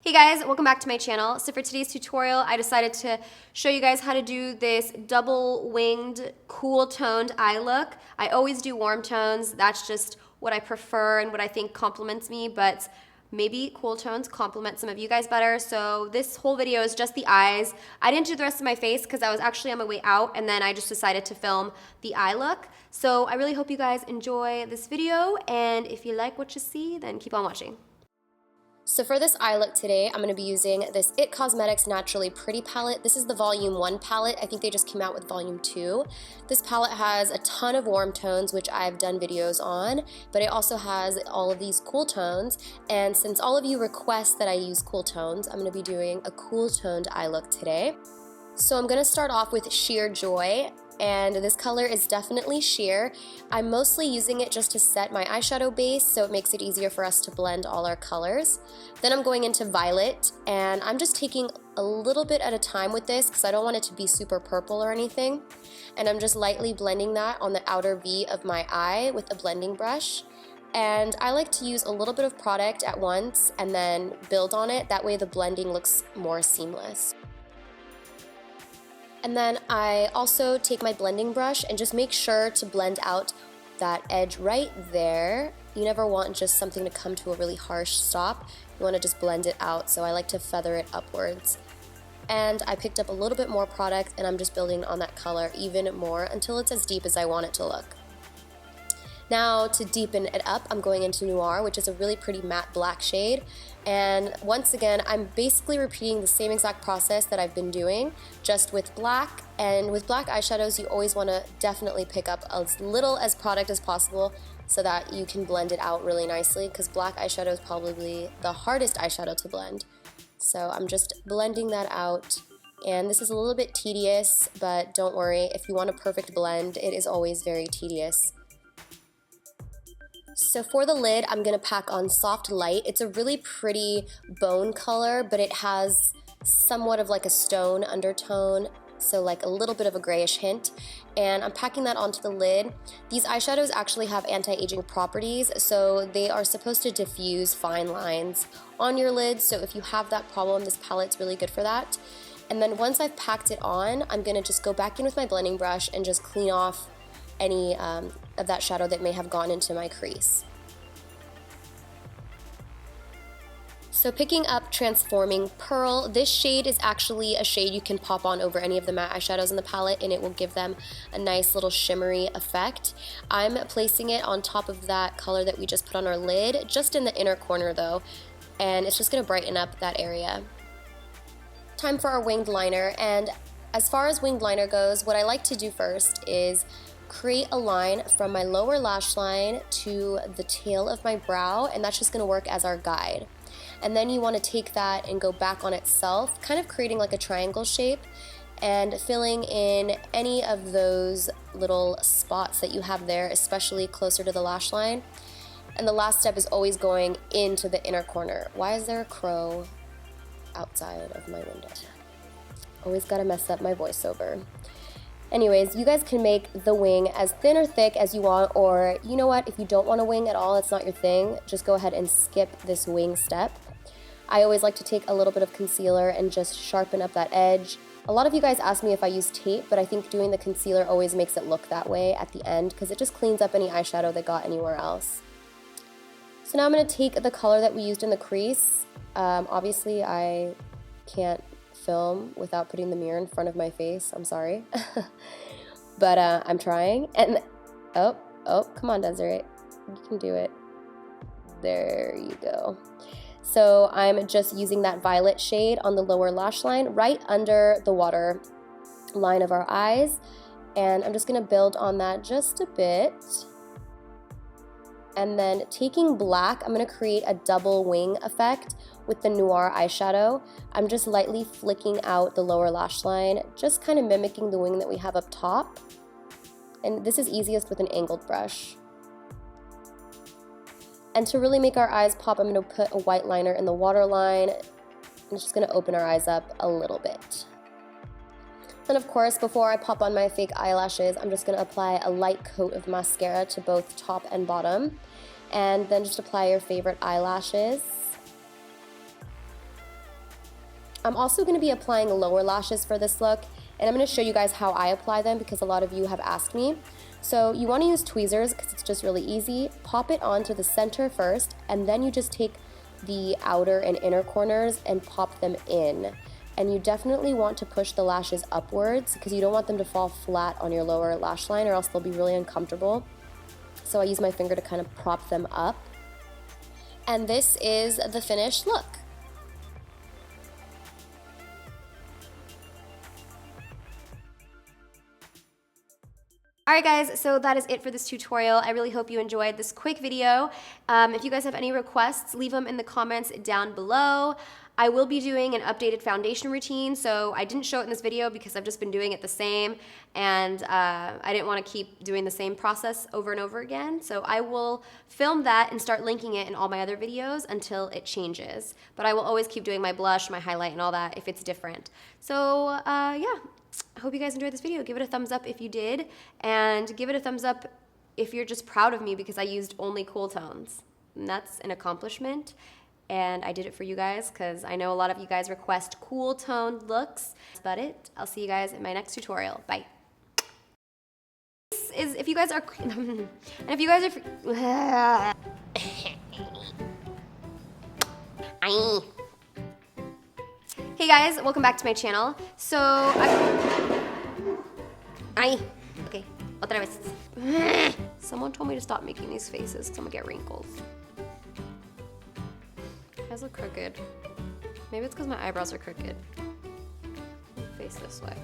Hey guys, welcome back to my channel. So for today's tutorial, I decided to show you guys how to do this double winged cool toned eye look. I always do warm tones. That's just what I prefer and what I think compliments me, but maybe cool tones complement some of you guys better. So this whole video is just the eyes. I didn't do the rest of my face because I was actually on my way out and then I just decided to film the eye look. So I really hope you guys enjoy this video, and if you like what you see, then keep on watching. So for this eye look today, I'm going to be using this IT Cosmetics Naturally Pretty palette. This is the Volume 1 palette. I think they just came out with Volume 2. This palette has a ton of warm tones, which I've done videos on, but it also has all of these cool tones. And since all of you request that I use cool tones, I'm going to be doing a cool toned eye look today. So I'm going to start off with Sheer Joy. And this color is definitely sheer. I'm mostly using it just to set my eyeshadow base, so it makes it easier for us to blend all our colors. Then I'm going into Violet, and I'm just taking a little bit at a time with this because I don't want it to be super purple or anything. And I'm just lightly blending that on the outer V of my eye with a blending brush. And I like to use a little bit of product at once and then build on it. That way the blending looks more seamless. And then I also take my blending brush and just make sure to blend out that edge right there. You never want just something to come to a really harsh stop. You want to just blend it out, so I like to feather it upwards. And I picked up a little bit more product and I'm just building on that color even more until it's as deep as I want it to look. Now to deepen it up, I'm going into Noir, which is a really pretty matte black shade. And once again, I'm basically repeating the same exact process that I've been doing, just with black. And with black eyeshadows, you always want to definitely pick up as little as product as possible so that you can blend it out really nicely, because black eyeshadow is probably the hardest eyeshadow to blend. So I'm just blending that out. And this is a little bit tedious, but don't worry, if you want a perfect blend, it is always very tedious. So for the lid, I'm going to pack on Soft Light. It's a really pretty bone color, but it has somewhat of like a stone undertone, so like a little bit of a grayish hint. And I'm packing that onto the lid. These eyeshadows actually have anti-aging properties, so they are supposed to diffuse fine lines on your lids. So if you have that problem, this palette's really good for that. And then once I've packed it on, I'm going to just go back in with my blending brush and just clean off any of that shadow that may have gone into my crease. So picking up Transforming Pearl, this shade is actually a shade you can pop on over any of the matte eyeshadows in the palette and it will give them a nice little shimmery effect. I'm placing it on top of that color that we just put on our lid, just in the inner corner though, and it's just going to brighten up that area. Time for our winged liner, and as far as winged liner goes, what I like to do first is create a line from my lower lash line to the tail of my brow, and that's just going to work as our guide. And then you want to take that and go back on itself, kind of creating like a triangle shape and filling in any of those little spots that you have there, especially closer to the lash line. And the last step is always going into the inner corner. Why is there a crow outside of my window? Always gotta mess up my voiceover. Anyways, you guys can make the wing as thin or thick as you want, or you know what, if you don't want a wing at all, it's not your thing, just go ahead and skip this wing step. I always like to take a little bit of concealer and just sharpen up that edge. A lot of you guys ask me if I use tape, but I think doing the concealer always makes it look that way at the end because it just cleans up any eyeshadow that got anywhere else. So now I'm going to take the color that we used in the crease. Obviously I can't film without putting the mirror in front of my face. I'm sorry. But I'm trying. And oh, come on, Desiree. You can do it. There you go. So I'm just using that violet shade on the lower lash line right under the water line of our eyes. And I'm just going to build on that just a bit. And then taking black, I'm going to create a double wing effect with the Noir eyeshadow. I'm just lightly flicking out the lower lash line, just kind of mimicking the wing that we have up top. And this is easiest with an angled brush. And to really make our eyes pop, I'm going to put a white liner in the waterline. I'm just going to open our eyes up a little bit. And of course, before I pop on my fake eyelashes, I'm just going to apply a light coat of mascara to both top and bottom. And then just apply your favorite eyelashes. I'm also going to be applying lower lashes for this look, and I'm going to show you guys how I apply them because a lot of you have asked me. So you want to use tweezers because it's just really easy. Pop it onto the center first, and then you just take the outer and inner corners and pop them in. And you definitely want to push the lashes upwards because you don't want them to fall flat on your lower lash line or else they'll be really uncomfortable. So I use my finger to kind of prop them up. And this is the finished look. Alright guys, so that is it for this tutorial. I really hope you enjoyed this quick video. If you guys have any requests, leave them in the comments down below. I will be doing an updated foundation routine, so I didn't show it in this video because I've just been doing it the same, and I didn't want to keep doing the same process over and over again. So I will film that and start linking it in all my other videos until it changes. But I will always keep doing my blush, my highlight, and all that if it's different. So yeah. I hope you guys enjoyed this video. Give it a thumbs up if you did, and give it a thumbs up if you're just proud of me because I used only cool tones. And that's an accomplishment, and I did it for you guys because I know a lot of you guys request cool toned looks. That's about it. I'll see you guys in my next tutorial. Bye. This is if you guys are and if you guys are Hey guys, welcome back to my channel. So, okay, otra vez. Someone told me to stop making these faces because I'm gonna get wrinkles. My eyes look crooked. Maybe it's because my eyebrows are crooked. Face this way.